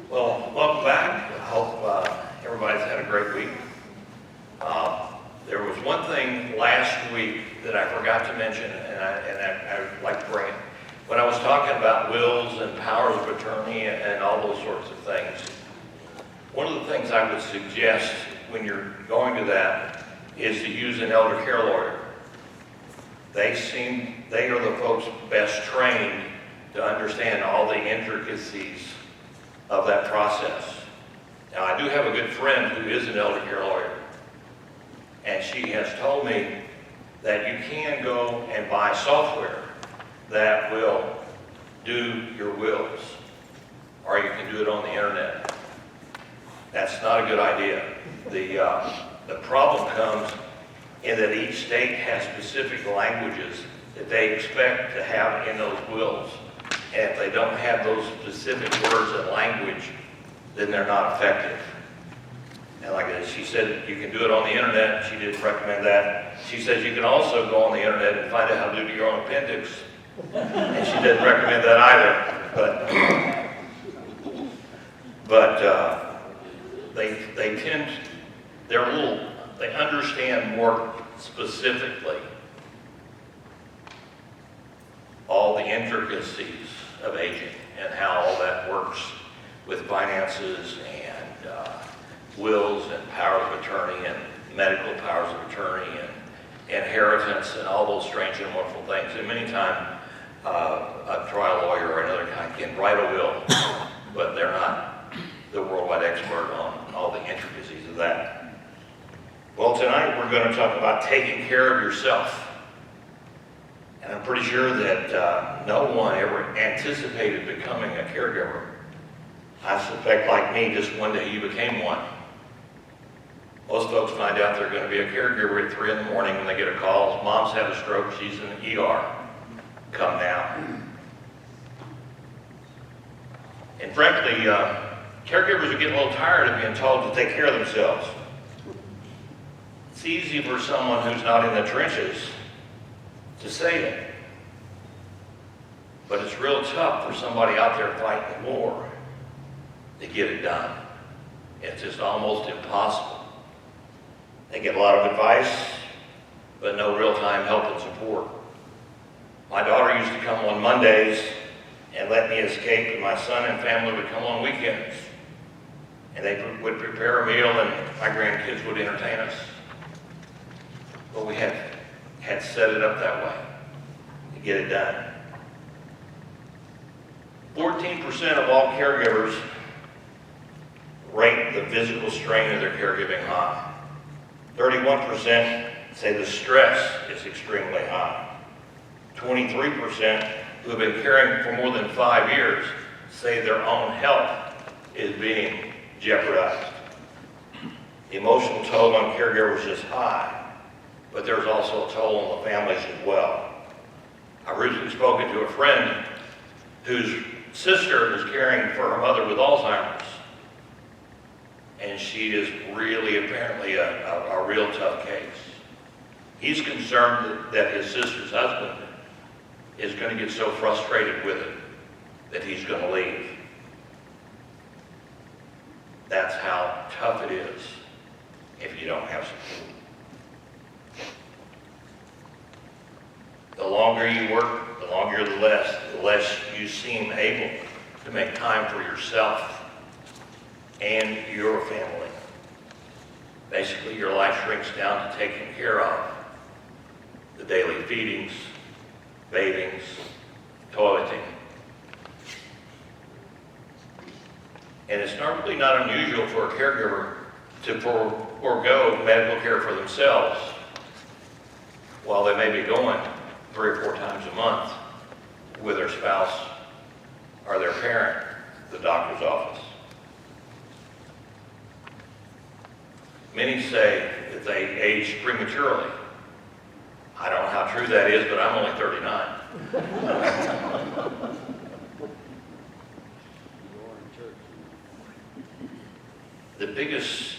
Well, welcome back. I hope everybody's had a great week. There was one thing last week that I forgot to mention, and I'd like to bring it. When I was talking about wills and powers of attorney and all those sorts of things, one of the things I would suggest when you're going to that is to use an elder care lawyer. They are the folks best trained to understand all the intricacies of that process. Now, I do have a good friend who is an elder care lawyer, and she has told me that you can go and buy software that will do your wills, or you can do it on the internet. That's not a good idea. The problem comes in that each state has specific languages that they expect to have in those wills. And if they don't have those specific words and language, then they're not effective. And like she said, you can do it on the internet. She didn't recommend that. She says you can also go on the internet and find out how to do your own appendix. And she didn't recommend that either. But they understand more specifically all the intricacies of aging and how all that works with finances and wills and powers of attorney and medical powers of attorney and inheritance and all those strange and wonderful things. And many times a trial lawyer or another kind can write a will, but they're not the worldwide expert on all the intricacies of that. Well, tonight we're going to talk about taking care of yourself. And I'm pretty sure that no one ever anticipated becoming a caregiver. I suspect, like me, just one day you became one. Most folks find out they're going to be a caregiver at 3 in the morning when they get a call. Mom's had a stroke, she's in the ER. Come now. And frankly, caregivers are getting a little tired of being told to take care of themselves. It's easy for someone who's not in the trenches to say it. But it's real tough for somebody out there fighting the war to get it done. It's just almost impossible. They get a lot of advice, but no real-time help and support. My daughter used to come on Mondays and let me escape, and my son and family would come on weekends. And they would prepare a meal, and my grandkids would entertain us. But we had set it up that way to get it done. 14% of all caregivers rate the physical strain of their caregiving high. 31% say the stress is extremely high. 23% who have been caring for more than 5 years say their own health is being jeopardized. The emotional toll on caregivers is high, but there's also a toll on the families as well. I've recently spoken to a friend whose sister is caring for her mother with Alzheimer's. And she is really apparently a real tough case. He's concerned that his sister's husband is going to get so frustrated with it that he's going to leave. That's how tough it is if you don't have support. The longer you work, the longer the less you seem able to make time for yourself and your family. Basically, your life shrinks down to taking care of the daily feedings, bathings, toileting. And it's normally not unusual for a caregiver to forego medical care for themselves while they may be going 3 or 4 times a month with their spouse or their parent to the doctor's office. Many say that they age prematurely. I don't know how true that is, but I'm only 39. The biggest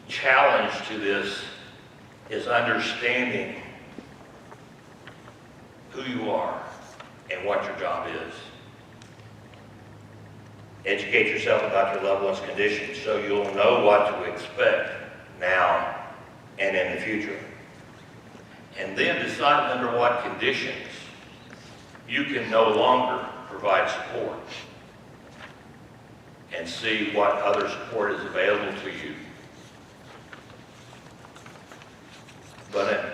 challenge to this is understanding who you are and what your job is. Educate yourself about your loved one's condition so you'll know what to expect now and in the future. And then decide under what conditions you can no longer provide support, and see what other support is available to you. But in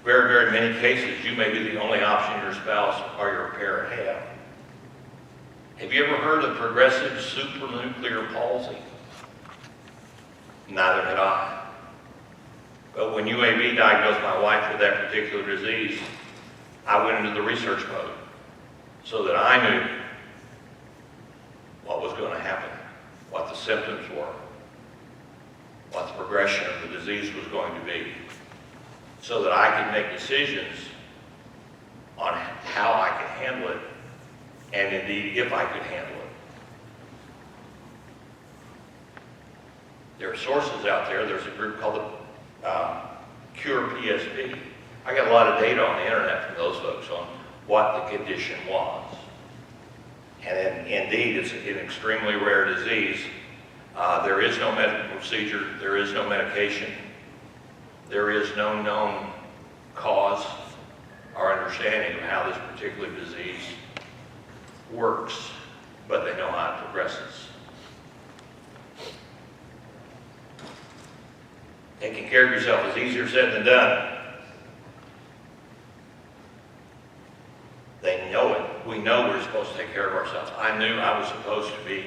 very, very many cases, you may be the only option your spouse or your parent have. Have you ever heard of progressive supranuclear palsy? Neither had I. But when UAB diagnosed my wife with that particular disease, I went into the research mode so that I knew what was going to happen, what the symptoms were, what the progression of the disease was going to be, so that I could make decisions on how I could handle it, and indeed if I could handle it. There are sources out there. There's a group called the Cure PSP. I got a lot of data on the internet from those folks on what the condition was. And indeed, it's an extremely rare disease. There is no medical procedure. There is no medication. There is no known cause or understanding of how this particular disease works, but they know how it progresses. Taking care of yourself is easier said than done. They know it. We know we're supposed to take care of ourselves. I knew I was supposed to be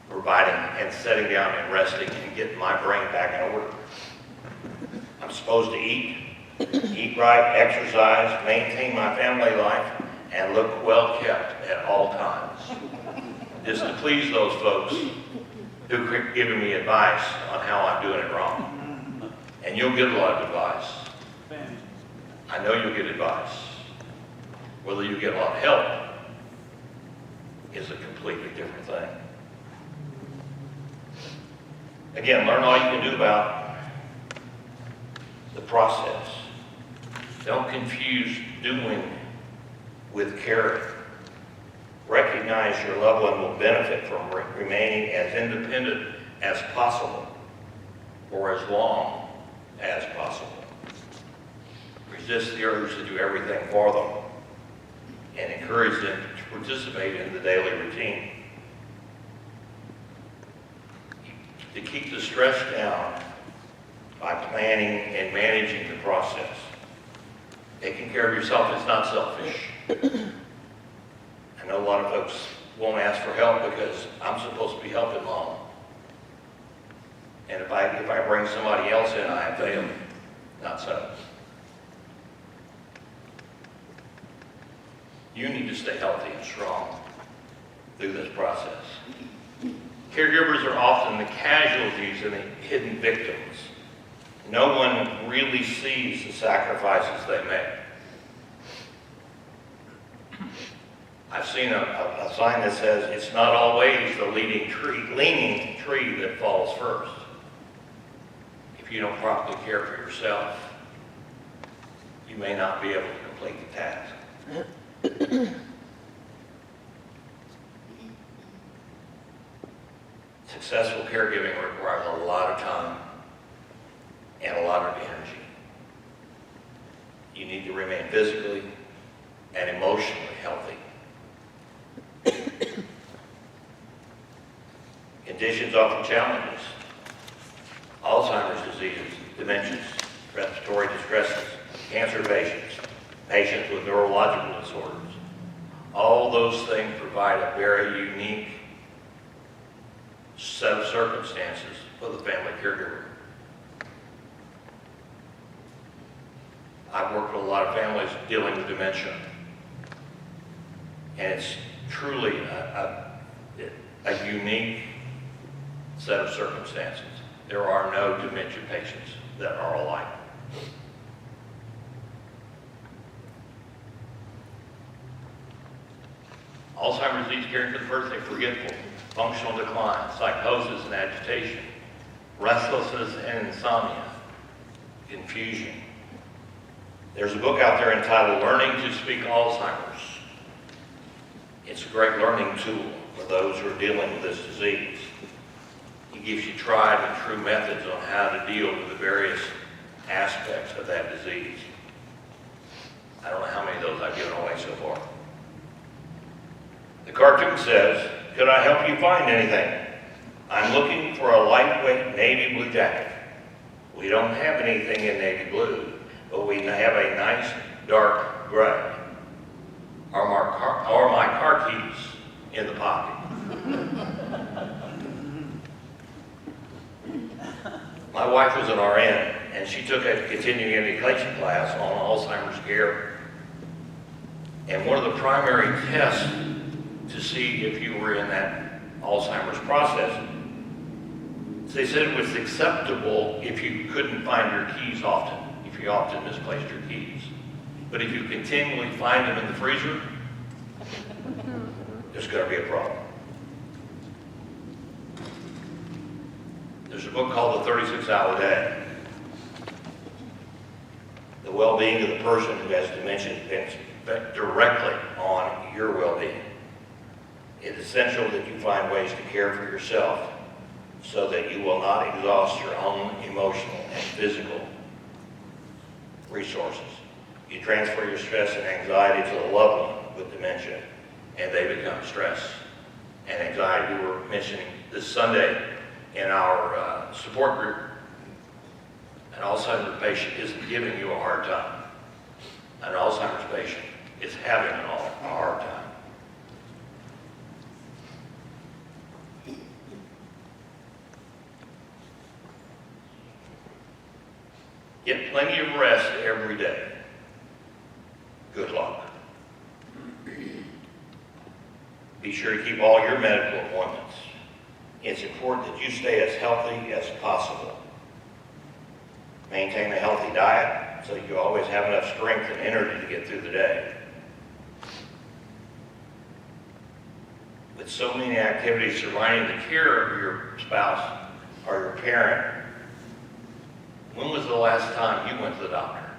providing and setting down and resting and getting my brain back in order. I'm supposed to eat right, exercise, maintain my family life, and look well kept at all times. Just to please those folks who are giving me advice on how I'm doing it wrong. And you'll get a lot of advice. I know you'll get advice. Whether you get a lot of help is a completely different thing. Again, learn all you can do about the process. Don't confuse doing with caring. Recognize your loved one will benefit from remaining as independent as possible for as long as possible. Resist the urge to do everything for them and encourage them to participate in the daily routine. To keep the stress down by planning and managing the process. Taking care of yourself is not selfish. I know a lot of folks won't ask for help because I'm supposed to be helping mom. And if I bring somebody else in, I have failed. Not so. You need to stay healthy and strong through this process. Caregivers are often the casualties and the hidden victims. No one really sees the sacrifices they make. I've seen a sign that says, it's not always the leaning tree that falls first. If you don't properly care for yourself, you may not be able to complete the task. Successful caregiving requires a lot of time and a lot of energy. You need to remain physically and emotionally healthy. Conditions often challenges. Alzheimer's disease, dementias, respiratory distresses, cancer patients, patients with neurological disorders. All those things provide a very unique set of circumstances for the family caregiver. I've worked with a lot of families dealing with dementia, and it's truly a unique set of circumstances. There are no dementia patients that are alike. Alzheimer's disease, caring for the person, forgetful, functional decline, psychosis and agitation, restlessness and insomnia, confusion. There's a book out there entitled Learning to Speak Alzheimer's. It's a great learning tool for those who are dealing with this disease. He gives you tried and true methods on how to deal with the various aspects of that disease. I don't know how many of those I've given away so far. The cartoon says, "Could I help you find anything? I'm looking for a lightweight navy blue jacket. We don't have anything in navy blue, but we have a nice dark gray. Are my car keys in the pocket?" My wife was an RN, and she took a continuing education class on Alzheimer's care. And one of the primary tests to see if you were in that Alzheimer's process, they said it was acceptable if you couldn't find your keys often, if you often misplaced your keys. But if you continually find them in the freezer, there's going to be a problem. There's a book called The 36-Hour Day. The well-being of the person who has dementia depends directly on your well-being. It's essential that you find ways to care for yourself so that you will not exhaust your own emotional and physical resources. You transfer your stress and anxiety to a loved one with dementia, and they become stress and anxiety. We were mentioning this Sunday in our support group, an Alzheimer's patient isn't giving you a hard time. An Alzheimer's patient is having a hard time. Get plenty of rest every day. Good luck. Be sure to keep all your medical appointments. It's important that you stay as healthy as possible. Maintain a healthy diet so you always have enough strength and energy to get through the day. With so many activities surrounding the care of your spouse or your parent, when was the last time you went to the doctor?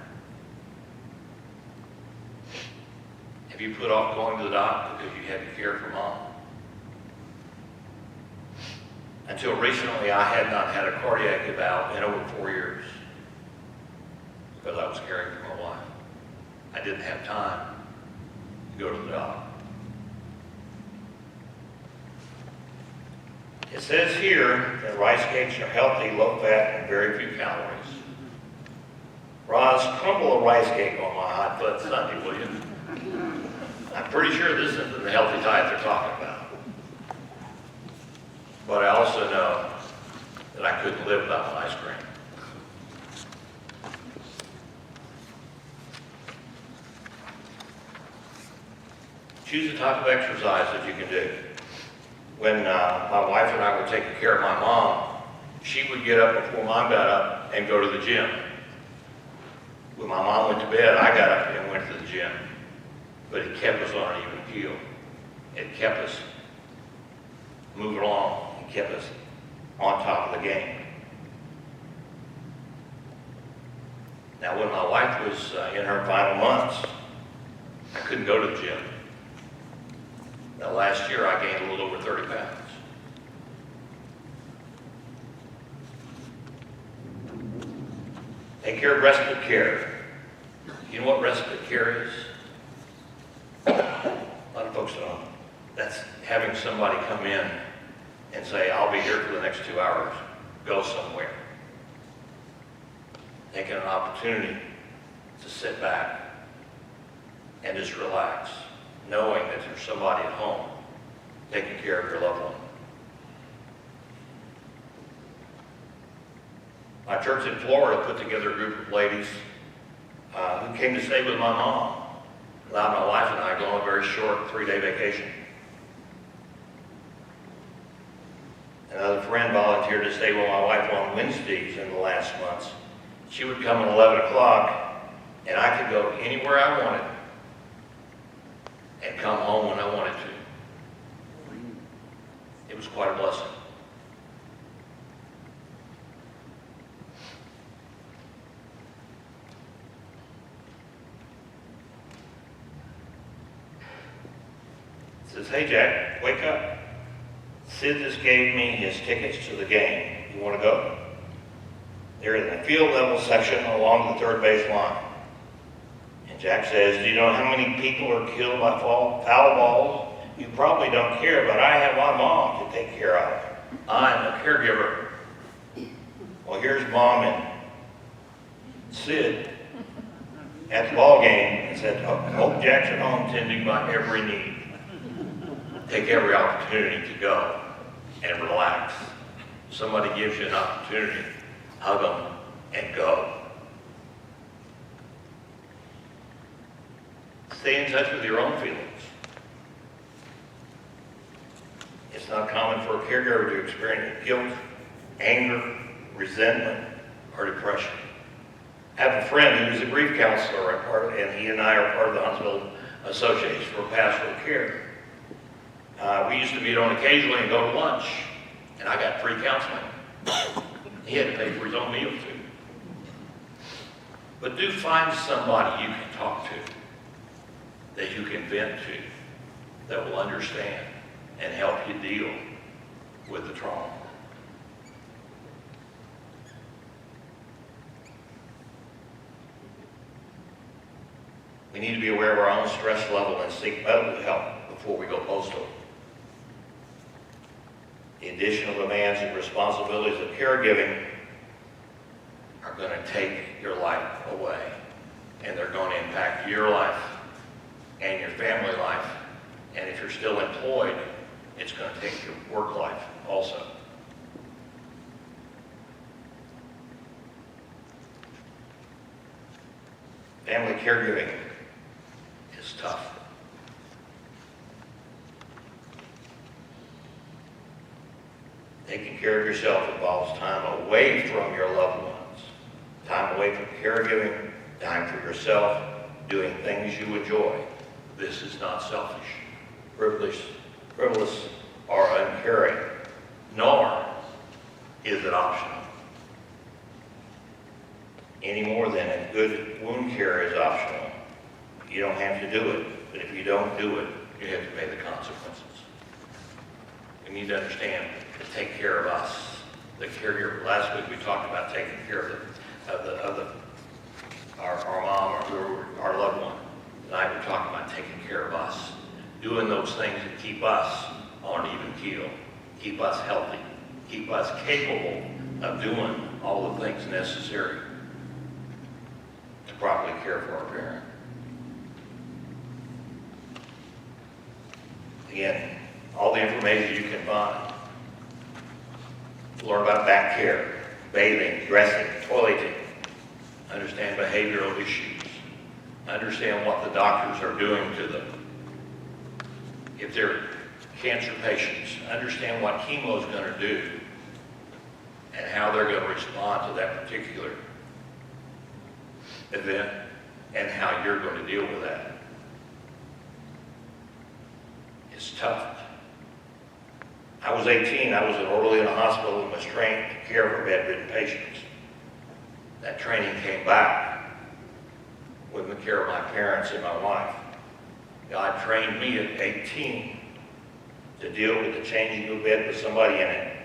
Have you put off going to the doctor because you had to care for mom? Until recently, I had not had a cardiac eval in over 4 years because I was caring for my wife. I didn't have time to go to the doctor. It says here that rice cakes are healthy, low-fat, and very few calories. Roz, crumble a rice cake on my hot foot Sunday, will you? I'm pretty sure this isn't the healthy diet they're talking about. But I also know that I couldn't live without my ice cream. Choose a type of exercise that you can do. When my wife and I were taking care of my mom, she would get up before mom got up and go to the gym. When my mom went to bed, I got up and went to the gym. But it kept us on an even keel. It kept us moving along. It kept us on top of the game. Now, when my wife was in her final months, I couldn't go to the gym. Now, last year, I gained a little over 30 pounds. Take care of respite care. You know what respite care is? A lot of folks don't know. That's having somebody come in and say, I'll be here for the next 2 hours. Go somewhere. Taking an opportunity to sit back and just relax, knowing that there's somebody at home taking care of your loved one. My church in Florida put together a group of ladies who came to stay with my mom. Allowed my wife and I to go on a very short 3-day vacation. Another friend volunteered to stay with my wife on Wednesdays in the last months. She would come at 11 o'clock, and I could go anywhere I wanted and come home when I wanted to. It was quite a blessing. It says, hey Jack, wake up. Sid just gave me his tickets to the game. You want to go? They're in the field level section along the third base line. And Jack says, do you know how many people are killed by foul balls? You probably don't care, but I have my mom to take care of. I'm a caregiver. Well, here's Mom and Sid at the ball game and said, hope Jack's at home tending my every need. Take every opportunity to go and relax. Somebody gives you an opportunity, hug them and go. Stay in touch with your own feelings. It's not common for a caregiver to experience guilt, anger, resentment, or depression. I have a friend who's a grief counselor, and he and I are part of the Huntsville Association for Pastoral Care. We used to meet on occasionally and go to lunch, and I got free counseling. He had to pay for his own meal too. But do find somebody you can talk to, that you can vent to, that will understand and help you deal with the trauma. We need to be aware of our own stress level and seek medical help before we go postal. The additional demands and responsibilities of caregiving are going to take your life away, and they're going to impact your life and your family life. And if you're still employed, it's going to take your work life also. Family caregiving is tough. Taking care of yourself involves time away from your loved ones, time away from caregiving, time for yourself, doing things you enjoy. This is not selfish, frivolous, or uncaring, nor is it optional. Any more than a good wound care is optional. You don't have to do it, but if you don't do it, you have to pay the consequences. We need to understand to take care of us. The caregiver. Last week we talked about taking care of our mom or our loved one. Tonight we're talking about taking care of us, doing those things that keep us on an even keel, keep us healthy, keep us capable of doing all the things necessary to properly care for our parent. Again, all the information you can find. Learn about back care, bathing, dressing, toileting. Understand behavioral issues. Understand what the doctors are doing to them. If they're cancer patients, understand what chemo is going to do and how they're going to respond to that particular event and how you're going to deal with that. It's tough. I was 18, I was an orderly in a hospital and was trained to care for bedridden patients. That training came back with the care of my parents and my wife. God trained me at 18 to deal with the changing of a bed with somebody in it,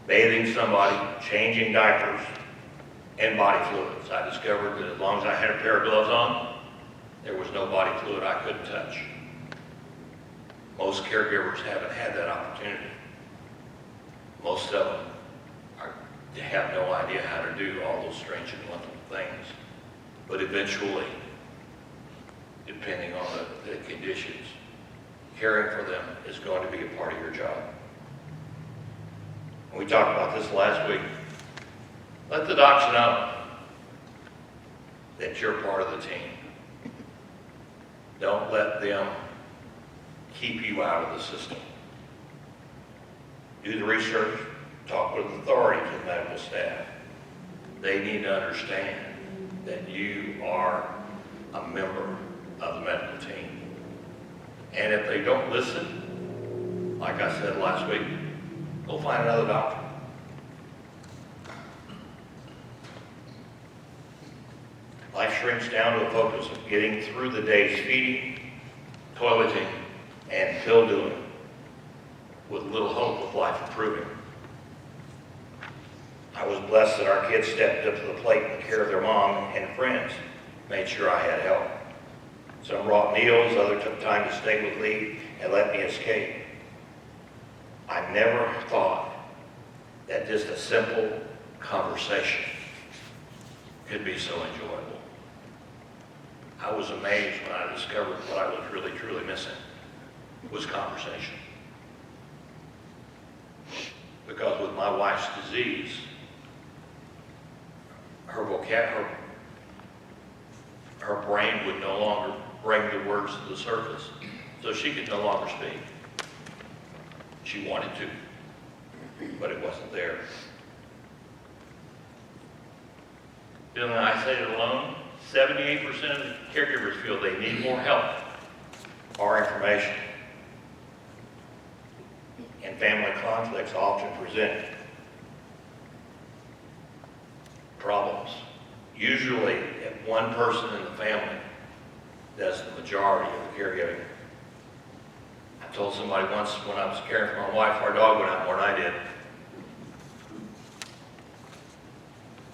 bathing somebody, changing diapers, and body fluids. I discovered that as long as I had a pair of gloves on, there was no body fluid I couldn't touch. Most caregivers haven't had that opportunity. Most of them have no idea how to do all those strange and wonderful things. But eventually, depending on the conditions, caring for them is going to be a part of your job. And we talked about this last week. Let the docs know that you're part of the team. Don't let them keep you out of the system. Do the research, talk with authorities and medical staff. They need to understand that you are a member of the medical team. And if they don't listen, like I said last week, go find another doctor. Life shrinks down to a focus of getting through the day's feeding, toileting, and pill doing. with little hope of life improving. I was blessed that our kids stepped up to the plate and care of their mom and friends, made sure I had help. Some brought meals, others took time to stay with Lee and let me escape. I never thought that just a simple conversation could be so enjoyable. I was amazed when I discovered what I was really, truly missing was conversation. Because with my wife's disease, her brain would no longer bring the words to the surface, so she could no longer speak. She wanted to, but it wasn't there. Feeling isolated alone, 78% of the caregivers feel they need more help or information. And family conflicts often present problems. Usually, if one person in the family does the majority of the caregiving. I told somebody once when I was caring for my wife, our dog went out more than I did.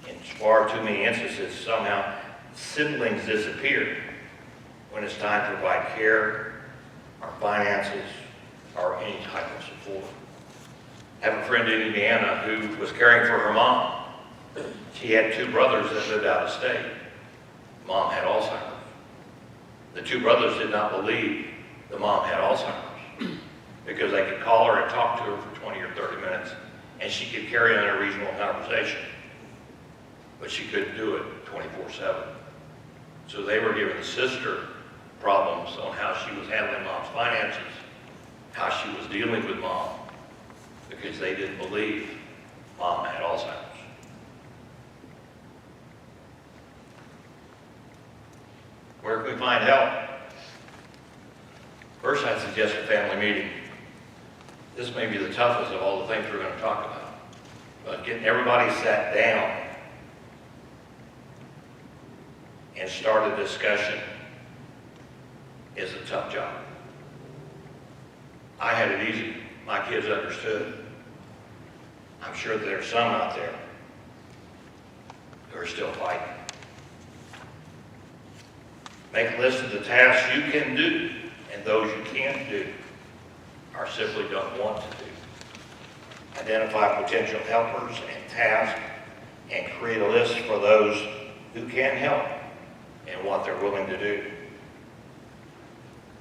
In far too many instances, somehow siblings disappear when it's time to provide care, or finances, or any type of support. I have a friend in Indiana who was caring for her mom. She had two brothers that lived out of state. Mom had Alzheimer's. The two brothers did not believe the mom had Alzheimer's because they could call her and talk to her for 20 or 30 minutes and she could carry on a reasonable conversation. But she couldn't do it 24/7. So they were giving the sister problems on how she was handling mom's finances, how she was dealing with mom, because they didn't believe mom had Alzheimer's. Where can we find help? First, I'd suggest a family meeting. This may be the toughest of all the things we're going to talk about. But getting everybody sat down and start a discussion is a tough job. I had it easy. My kids understood. I'm sure that there's some out there who are still fighting. Make a list of the tasks you can do and those you can't do or simply don't want to do. Identify potential helpers and tasks and create a list for those who can help and what they're willing to do.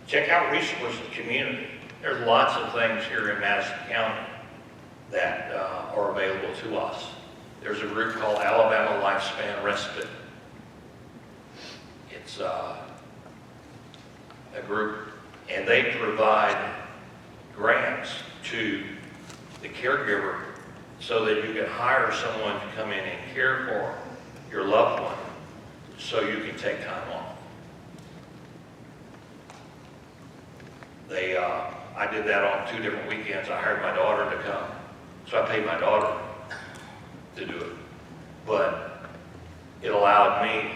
Check out resources in the community. There's lots of things here in Madison County that are available to us. There's a group called Alabama Lifespan Respite. It's a group, and they provide grants to the caregiver so that you can hire someone to come in and care for your loved one so you can take time off. I did that on 2 different weekends. I hired my daughter to come. So I paid my daughter to do it. But it allowed me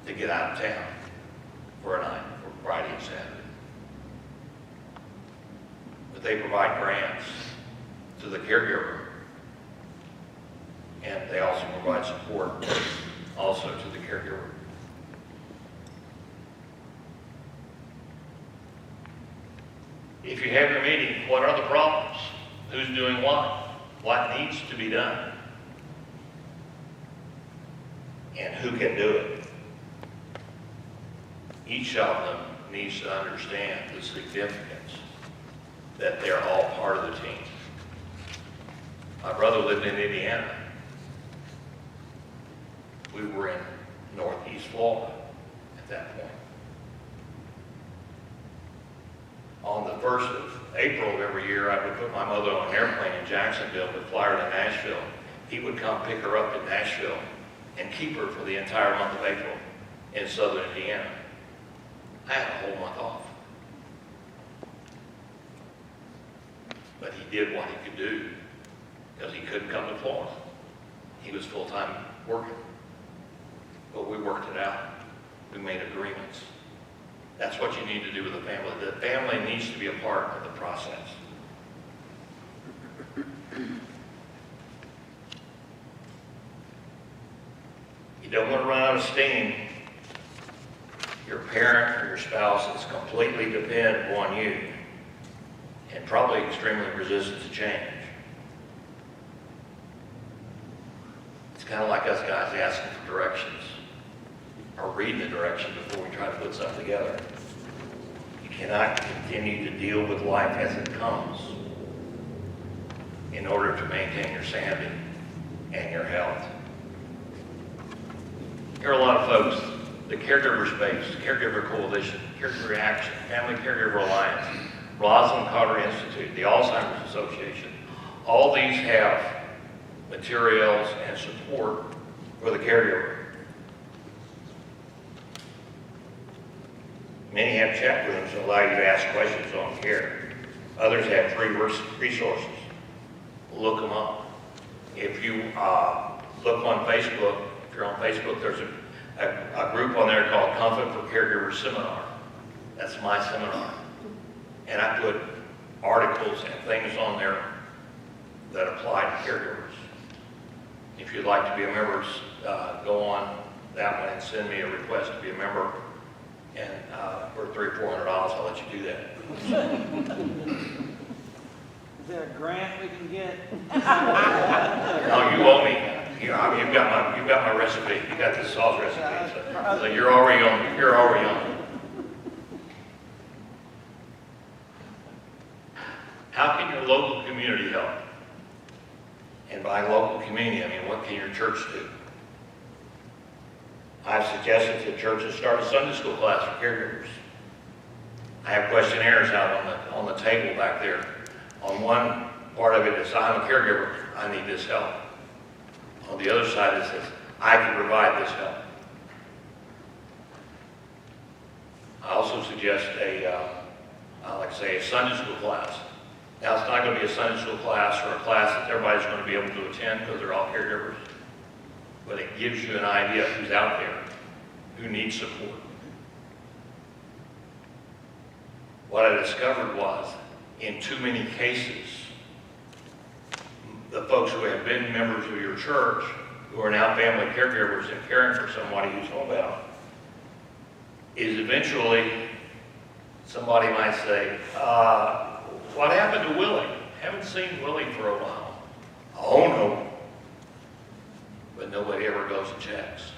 to get out of town for a night, for Friday and Saturday. But they provide grants to the caregiver. And they also provide support also to the caregiver. If you have your meeting, what are the problems? Who's doing what? What needs to be done? And who can do it? Each of them needs to understand the significance that they're all part of the team. My brother lived in Indiana. We were in Northeast Florida at that point. On the 1st of April of every year, I would put my mother on an airplane in Jacksonville and fly her to Nashville. He would come pick her up in Nashville and keep her for the entire month of April in southern Indiana. I had a whole month off. But he did what he could do because he couldn't come to Florida. He was full-time working. But we worked it out. We made agreements. That's what you need to do with the family. The family needs to be a part of the process. on esteem, your parent or your spouse is completely dependent upon you and probably extremely resistant to change. It's kind of like us guys asking for directions or reading the direction before we try to put something together. You cannot continue to deal with life as it comes in order to maintain your sanity and your health. There are a lot of folks, the Caregiver Space, Caregiver Coalition, Caregiver Action, Family Caregiver Alliance, Rosalind Carter Institute, the Alzheimer's Association, all these have materials and support for the caregiver. Many have chat rooms that allow you to ask questions on care. Others have free resources. Look them up. If you look on Facebook, if you're on Facebook, there's a group on there called Comfort for Caregivers Seminar. That's my seminar. And I put articles and things on there that apply to caregivers. If you'd like to be a member, go on that one and send me a request to be a member. And for $300-400, I'll let you do that. Is there a grant we can get? No, you owe me. You've got my recipe. You got the sauce recipe. So you're already on. You're already on. How can your local community help? And by local community, I mean, what can your church do? I've suggested that churches start a Sunday school class for caregivers. I have questionnaires out on the table back there. On one part of it is, I'm a caregiver, I need this help. On the other side it says, I can provide this help. I also suggest like I say, a Sunday school class. Now, it's not going to be a Sunday school class or a class that everybody's going to be able to attend because they're all caregivers. But it gives you an idea of who's out there, who needs support. What I discovered was, in too many cases, the folks who have been members of your church, who are now family caregivers and caring for somebody who's homebound, is eventually somebody might say, what happened to Willie? Haven't seen Willie for a while. Oh no. But nobody ever goes and checks.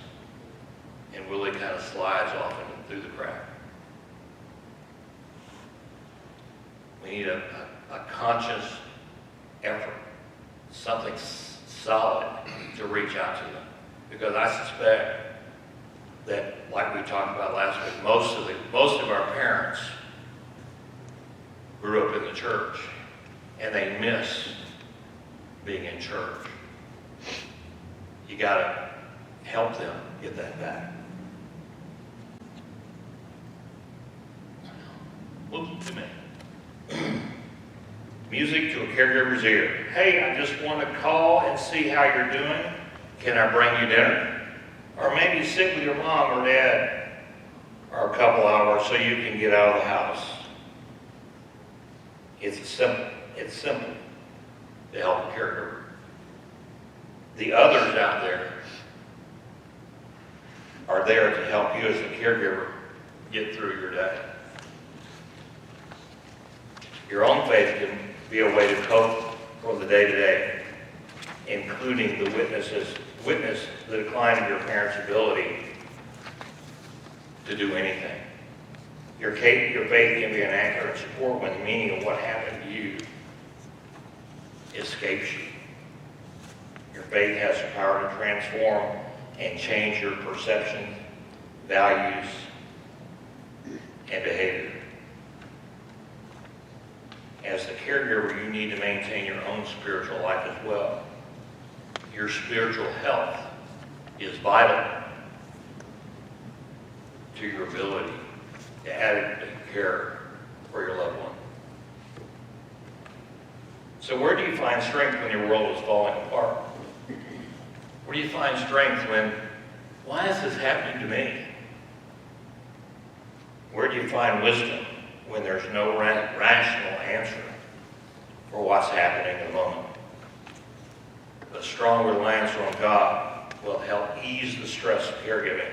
And Willie kind of slides off through the crack. We need a conscious effort, something solid to reach out to them. Because I suspect that, like we talked about last week, most of our parents grew up in the church, and they miss being in church. You got to help them get that back. Whoops, too many. Music to a caregiver's ear. Hey, I just want to call and see how you're doing. Can I bring you dinner? Or maybe sit with your mom or dad for a couple hours so you can get out of the house. It's simple to help a caregiver. The others out there are there to help you as a caregiver get through your day. Your own faith can be a way to cope for the day-to-day, including the witness the decline of your parents' ability to do anything. Your faith can be an anchor and support when the meaning of what happened to you escapes you. Your faith has the power to transform and change your perception, values, and behavior. As the caregiver, you need to maintain your own spiritual life as well. Your spiritual health is vital to your ability to adequately care for your loved one. So where do you find strength when your world is falling apart? Where do you find strength when, why is this happening to me? Where do you find wisdom when there's no rational answer for what's happening in the moment? A strong reliance on God will help ease the stress of caregiving.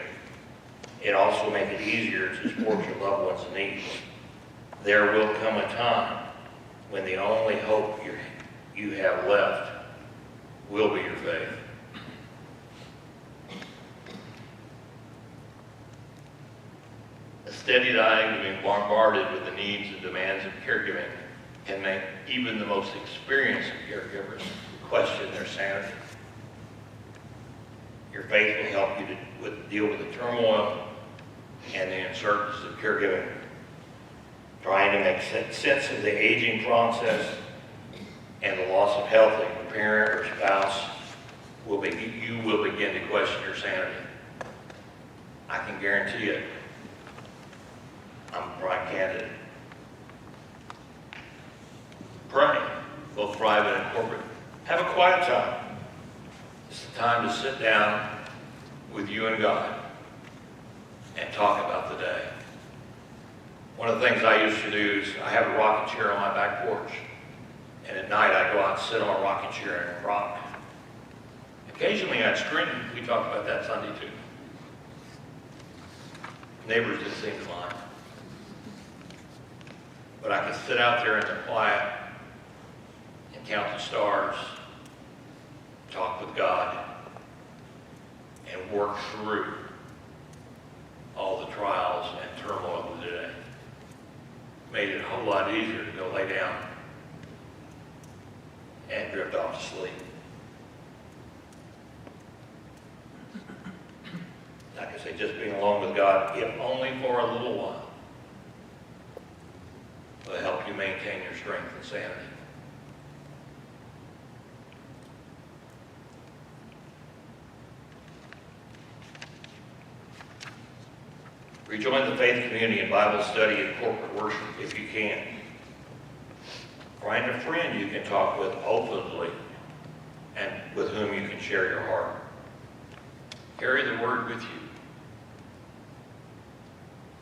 It also will make it easier to support your loved ones in need. There will come a time when the only hope you have left will be your faith. A steady dying to being bombarded with the needs and demands of caregiving can make even the most experienced of caregivers question their sanity. Your faith will help you to deal with the turmoil and the uncertainties of caregiving. Trying to make sense of the aging process and the loss of health of your parent or spouse, you will begin to question your sanity. I can guarantee it. I'm a prime candidate. Pray, both private and corporate. Have a quiet time. It's the time to sit down with you and God and talk about the day. One of the things I used to do is I have a rocking chair on my back porch, and at night I go out and sit on a rocking chair and rock. Occasionally I'd scream. We talked about that Sunday too. Neighbors didn't seem to mind. But I could sit out there in the quiet and count the stars, talk with God, and work through all the trials and turmoil of the day. Made it a whole lot easier to go lay down and drift off to sleep. Like I say, just being alone with God, if only for a little while, will help you maintain your strength and sanity. Rejoin the faith community in Bible study and corporate worship if you can. Find a friend you can talk with openly and with whom you can share your heart. Carry the word with you.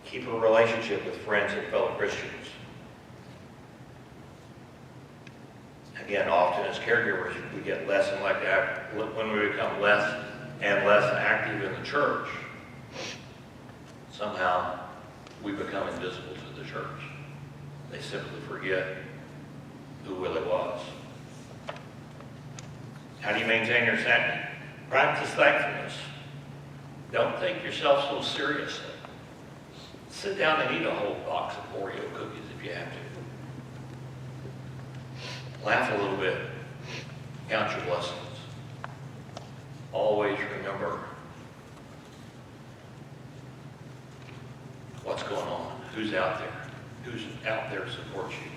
Keep a relationship with friends and fellow Christians. Again, often as caregivers, we get less and less active when we become less and less active in the church. Somehow, we become invisible to the church. They simply forget who Willie was. How do you maintain your sanity? Practice thankfulness. Don't take yourself so seriously. Sit down and eat a whole box of Oreo cookies if you have to. Laugh a little bit. Count your blessings. Always remember what's going on, who's out there to support you.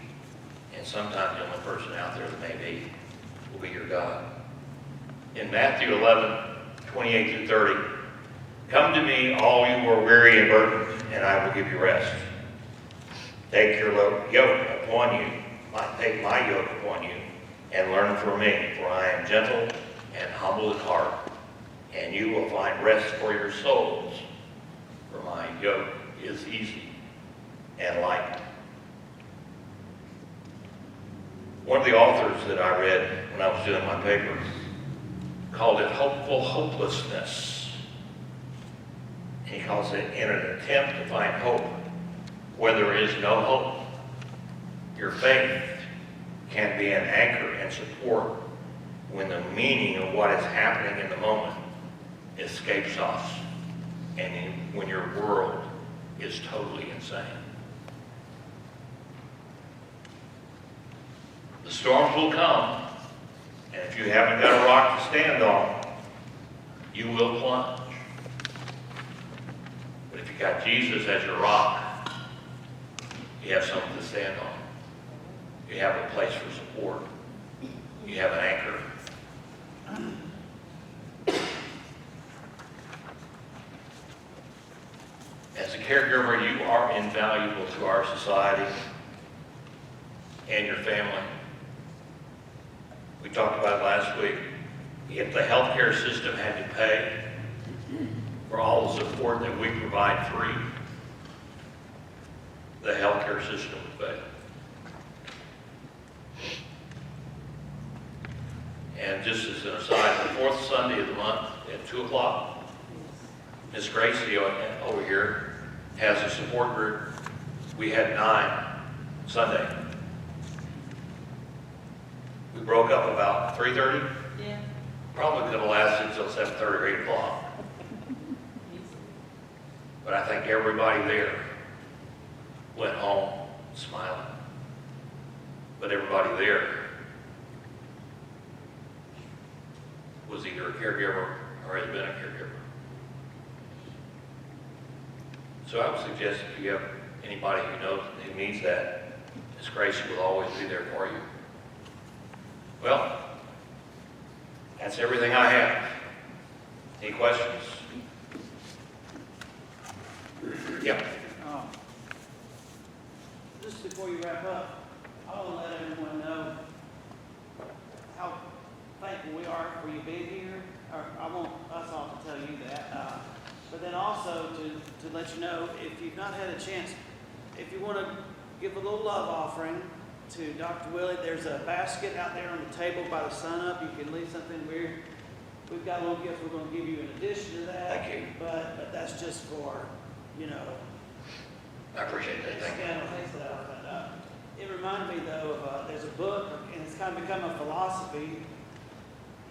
And sometimes the only person out there that may be will be your God. In Matthew 11:28 through 30, come to me, all you who are weary and burdened, and I will give you rest. Take your yoke upon you, take my yoke upon you, and learn from me, for I am gentle and humble in heart, and you will find rest for your souls, for my yoke is easy and light. One of the authors that I read when I was doing my paper called it hopeful hopelessness. He calls it in an attempt to find hope where there is no hope. Your faith can be an anchor and support when the meaning of what is happening in the moment escapes us and when your world is totally insane. The storms will come, and if you haven't got a rock to stand on, you will plunge. But if you got Jesus as your rock, you have something to stand on. You have a place for support. You have an anchor. As a caregiver, you are invaluable to our society and your family. We talked about it last week. If the healthcare system had to pay for all the support that we provide free, the healthcare system would pay. And just as an aside, the fourth Sunday of the month at 2 o'clock. Miss Gracie over here has a support group. We had 9 Sunday. We broke up about 3:30. Yeah. Probably could have lasted until 7:30 or 8 o'clock. But I think everybody there went home smiling. But everybody there was either a caregiver or has been a caregiver. So I would suggest if you have anybody who knows who needs that, Miss Gracie will always be there for you. Well, that's everything I have. Any questions? Yeah. Just before you wrap up, I want to let everyone know how thankful we are for you being here. Or I want us all to tell you that. But then also to let you know, if you've not had a chance, if you want to give a little love offering to Dr. Willie, there's a basket out there on the table by the sun up. You can leave something weird. We've got a little gift we're going to give you in addition to that. Thank you. But that's just for, you know, I appreciate that. Thank you. It reminded me though of, there's a book, and it's kind of become a philosophy.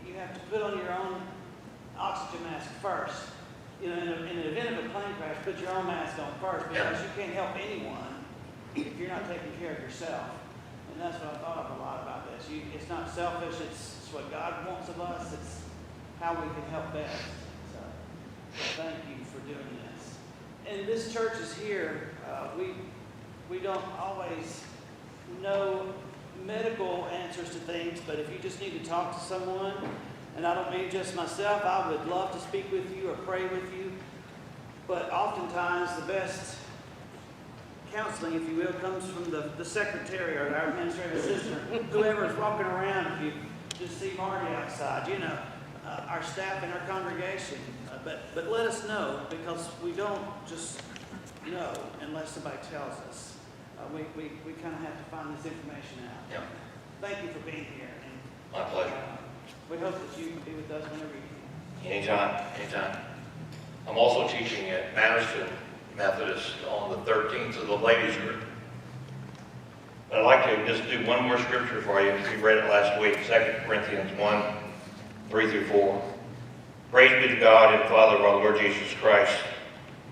You have to put on your own oxygen mask first. You know, in an event of a plane crash, put your own mask on first, because you can't help anyone if you're not taking care of yourself. And that's what I thought of a lot about this. It's not selfish, it's what God wants of us, it's how we can help best. So thank you for doing this. And this church is here. We don't always know medical answers to things, but if you just need to talk to someone, and I don't mean just myself, I would love to speak with you or pray with you, but oftentimes the best counseling, if you will, comes from the secretary or our administrative assistant, whoever's walking around. If you just see Marty outside, you know, our staff in our congregation. But let us know, because we don't just know unless somebody tells us. We kind of have to find this information out. Yeah. Thank you for being here. And, My pleasure. we hope that you can be with us whenever you can. Anytime. I'm also teaching at Madison Methodist on the 13th of the ladies group. But I'd like to just do one more scripture for you. We read it last week, 2 Corinthians 1, 3-4. Praise be to God and Father of our Lord Jesus Christ,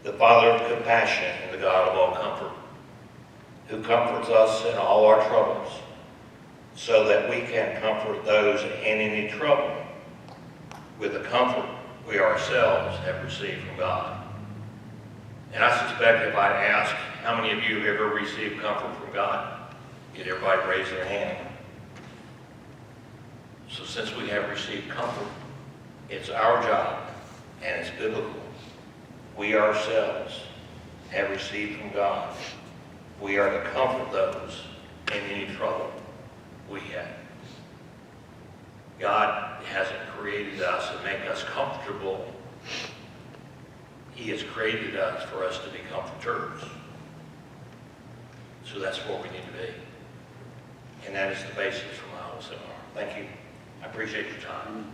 the Father of compassion and the God of all comfort, who comforts us in all our troubles, so that we can comfort those in any trouble with the comfort we ourselves have received from God. And I suspect if I ask how many of you have ever received comfort from God, get everybody raise their hand. So since we have received comfort, it's our job, and it's biblical. We ourselves have received from God. We are to comfort those in any trouble we have. God hasn't created us to make us comfortable. He has created us for us to be comforters. So that's where we need to be. And that is the basis for my whole seminar. Thank you. I appreciate your time.